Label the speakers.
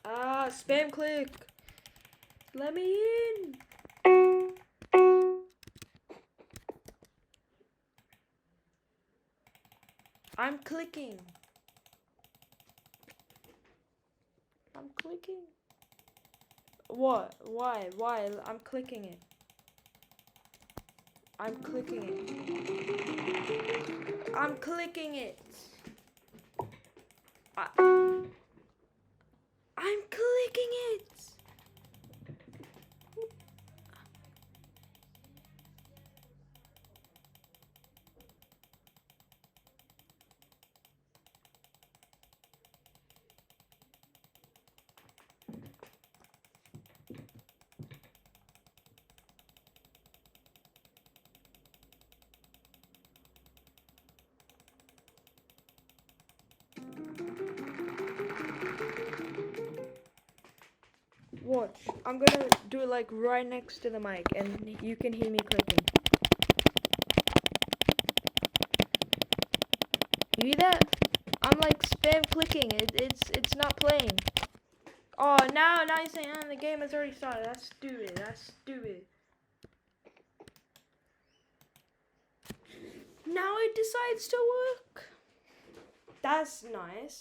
Speaker 1: Ah, spam click. Let me in. I'm clicking. I'm clicking. What? Why? Why? I'm clicking it. I'm clicking it. I'm clicking it. I'm clicking it. Watch. I'm gonna do it like right next to the mic and you can hear me clicking. You hear that? I'm like spam clicking. It's not playing. Oh, now you're saying the game has already started. That's stupid. That's stupid. Now it decides to work. That's nice.